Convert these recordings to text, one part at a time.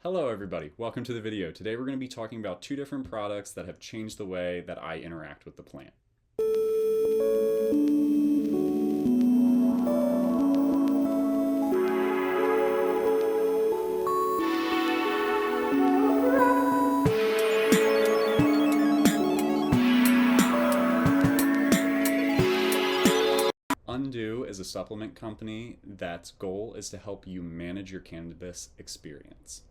Hello everybody, welcome to the video. Today we're going to be talking about two different products that have changed the way that I interact with the plant. Undoo is a supplement company that's goal is to help you manage your cannabis experience.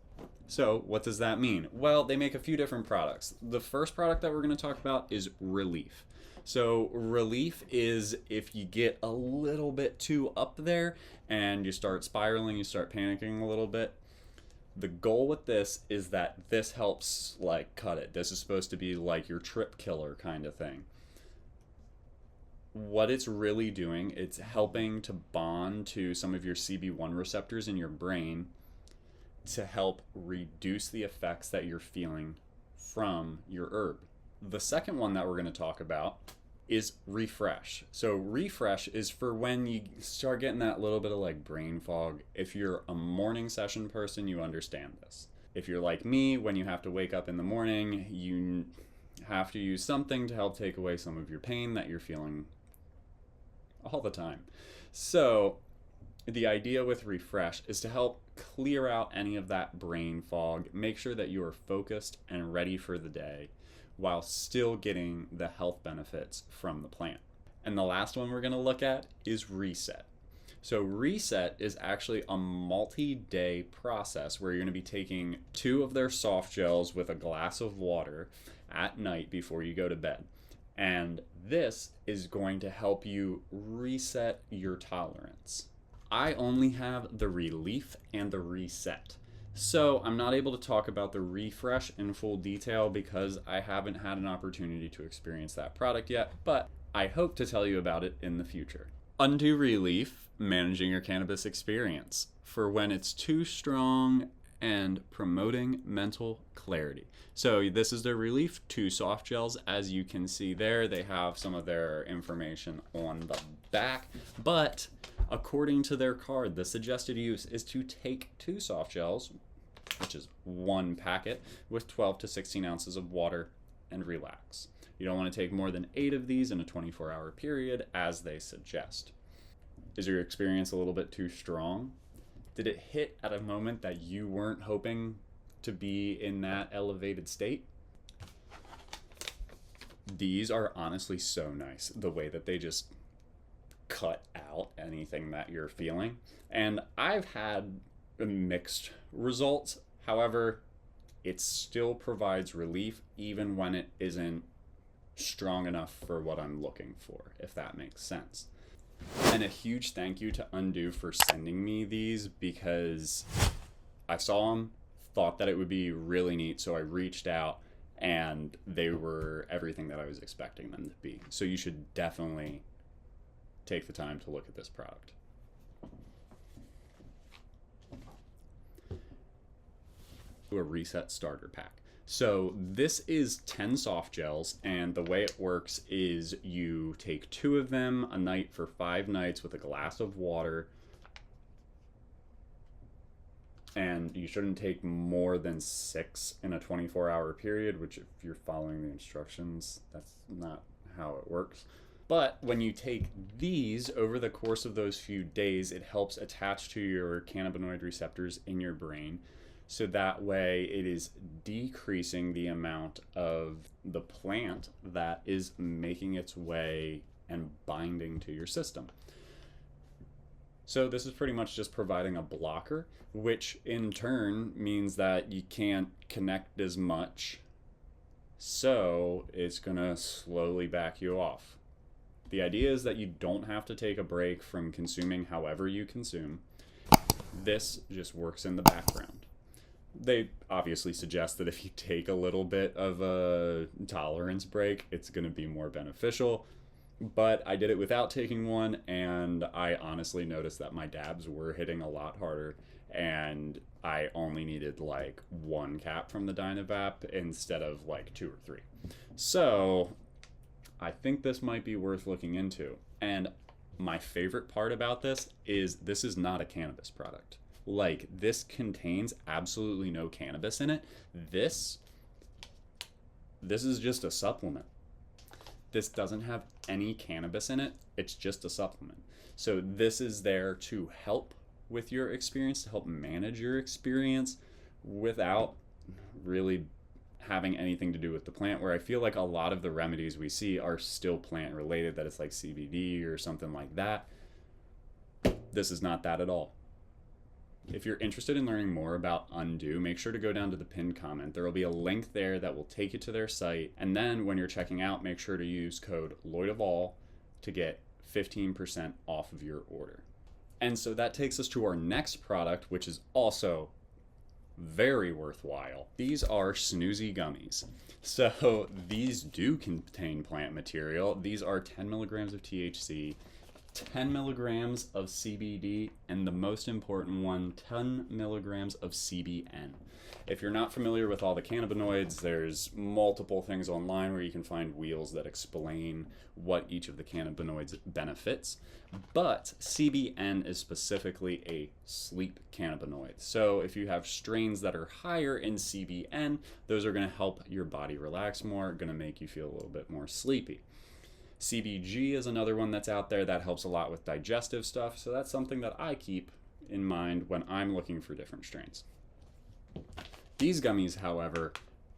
So what does that mean? Well, they make a few different products. The first product that we're going to talk about is Relief. So Relief is if you get a little bit too up there and you start spiraling, you start panicking a little bit. The goal with this is that this helps like cut it. This is supposed to be like your trip killer kind of thing. What it's really doing, it's helping to bond to some of your CB1 receptors in your brain to help reduce the effects that you're feeling from your herb. The second one that we're going to talk about is Refresh. So Refresh is for when you start getting that little bit of like brain fog. If you're a morning session person, you understand this. If you're like me, when you have to wake up in the morning, you have to use something to help take away some of your pain that you're feeling all the time. So the idea with Refresh is to help clear out any of that brain fog, make sure that you are focused and ready for the day while still getting the health benefits from the plant. And the last one we're going to look at is Reset. So Reset is actually a multi-day process where you're going to be taking 2 of their soft gels with a glass of water at night before you go to bed. And this is going to help you reset your tolerance. I only have the Relief and the Reset. So I'm not able to talk about the Refresh in full detail because I haven't had an opportunity to experience that product yet, but I hope to tell you about it in the future. undoo Relief, managing your cannabis experience for when it's too strong and promoting mental clarity. So this is their Relief 2 soft gels. As you can see there, they have some of their information on the back, but according to their card, the suggested use is to take 2 soft gels, which is 1 packet, with 12 to 16 ounces of water and relax. You don't want to take more than 8 of these in a 24-hour period, as they suggest. Is your experience a little bit too strong? Did it hit at a moment that you weren't hoping to be in that elevated state? These are honestly so nice, the way that they just cut out anything that you're feeling. And I've had mixed results. However, it still provides relief even when it isn't strong enough for what I'm looking for, if that makes sense. And a huge thank you to undoo for sending me these because I saw them, thought that it would be really neat, so I reached out and they were everything that I was expecting them to be. So you should definitely take the time to look at this product. A Reset starter pack. So this is 10 soft gels, and the way it works is you take 2 of them a night for 5 nights with a glass of water, and you shouldn't take more than 6 in a 24-hour period, which if you're following the instructions, that's not how it works. But when you take these over the course of those few days, it helps attach to your cannabinoid receptors in your brain. So that way it is decreasing the amount of the plant that is making its way and binding to your system. So this is pretty much just providing a blocker, which in turn means that you can't connect as much. So it's gonna slowly back you off. The idea is that you don't have to take a break from consuming however you consume. This just works in the background. They obviously suggest that if you take a little bit of a tolerance break, it's going to be more beneficial. But I did it without taking one, and I honestly noticed that my dabs were hitting a lot harder, and I only needed like 1 cap from the Dynavap instead of like 2 or 3. So I think this might be worth looking into. And my favorite part about this is not a cannabis product. Like, this contains absolutely no cannabis in it. This is just a supplement. This doesn't have any cannabis in it. It's just a supplement. So this is there to help with your experience, to help manage your experience without really having anything to do with the plant, where I feel like a lot of the remedies we see are still plant related, that it's like CBD or something like that. This is not that at all. If you're interested in learning more about Undoo, make sure to go down to the pinned comment. There will be a link there that will take you to their site. And then when you're checking out, make sure to use code LLOYDOFALL to get 15% off of your order. And so that takes us to our next product, which is also very worthwhile. These are Snoozy Gummies. So these do contain plant material. These are 10 milligrams of THC, 10 milligrams of CBD, and the most important one, 10 milligrams of CBN. If you're not familiar with all the cannabinoids, there's multiple things online where you can find wheels that explain what each of the cannabinoids benefits. But CBN is specifically a sleep cannabinoid. So if you have strains that are higher in CBN, those are going to help your body relax more, going to make you feel a little bit more sleepy. CBG is another one that's out there that helps a lot with digestive stuff, so that's something that I keep in mind when I'm looking for different strains. These gummies, however,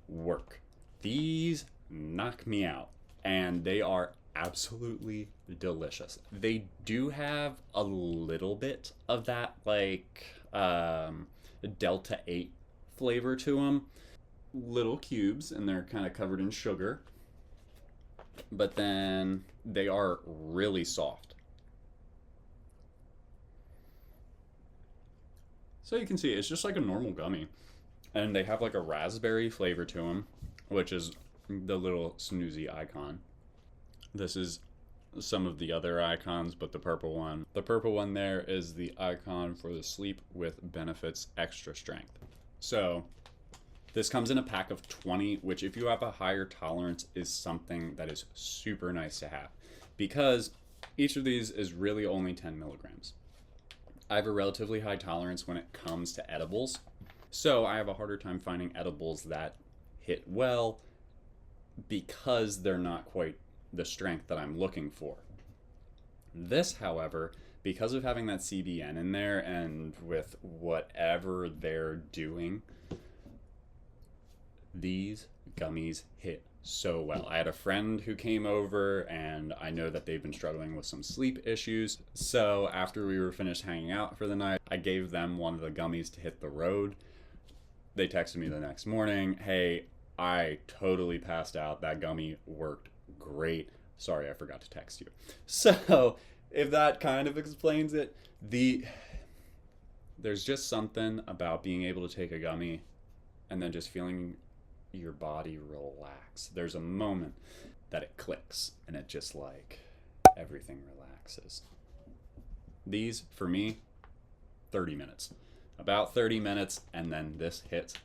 work. These knock me out, and they are absolutely delicious. They do have a little bit of that like Delta 8 flavor to them. Little cubes, and they're kind of covered in sugar. But then they are really soft. So you can see it's just like a normal gummy. And they have like a raspberry flavor to them, which is the little Snoozy icon. This is some of the other icons, but the purple one there is the icon for the Sleep with Benefits Extra Strength. So this comes in a pack of 20, which if you have a higher tolerance is something that is super nice to have, because each of these is really only 10 milligrams. I have a relatively high tolerance when it comes to edibles, so I have a harder time finding edibles that hit well because they're not quite the strength that I'm looking for. This, however, because of having that CBN in there and with whatever they're doing, these gummies hit so well. I had a friend who came over, and I know that they've been struggling with some sleep issues. So after we were finished hanging out for the night, I gave them one of the gummies to hit the road. They texted me the next morning, hey, I totally passed out. That gummy worked great. Sorry, I forgot to text you. So if that kind of explains it, there's just something about being able to take a gummy and then just feeling your body relax. There's a moment that it clicks and it just like everything relaxes. These, for me, 30 minutes. About 30 minutes, and then this hits.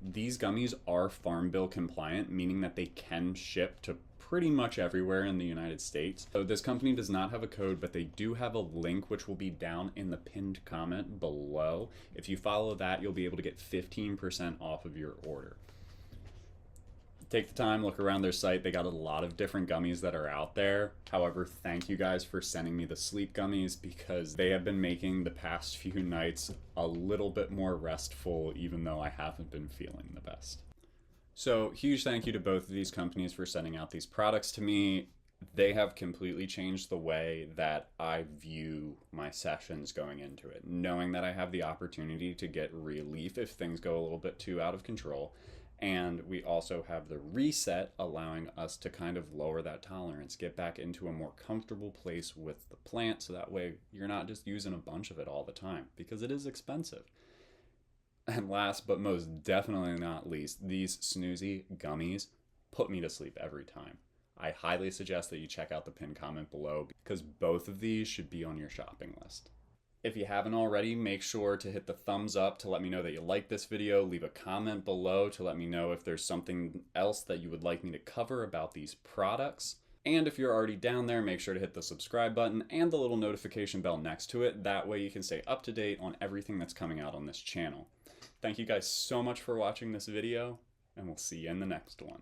These gummies are Farm Bill compliant, meaning that they can ship to pretty much everywhere in the United States. So this company does not have a code, but they do have a link which will be down in the pinned comment below. If you follow that, you'll be able to get 15% off of your order. Take the time, look around their site. They got a lot of different gummies that are out there. However, thank you guys for sending me the sleep gummies, because they have been making the past few nights a little bit more restful, even though I haven't been feeling the best. So huge thank you to both of these companies for sending out these products to me. They have completely changed the way that I view my sessions going into it, knowing that I have the opportunity to get relief if things go a little bit too out of control. And we also have the reset, allowing us to kind of lower that tolerance, get back into a more comfortable place with the plant, so that way you're not just using a bunch of it all the time, because it is expensive. And last but most definitely not least, these Snoozy Gummies put me to sleep every time. I highly suggest that you check out the pinned comment below, because both of these should be on your shopping list. If you haven't already, make sure to hit the thumbs up to let me know that you like this video. Leave a comment below to let me know if there's something else that you would like me to cover about these products. And if you're already down there, make sure to hit the subscribe button and the little notification bell next to it. That way you can stay up to date on everything that's coming out on this channel. Thank you guys so much for watching this video, and we'll see you in the next one.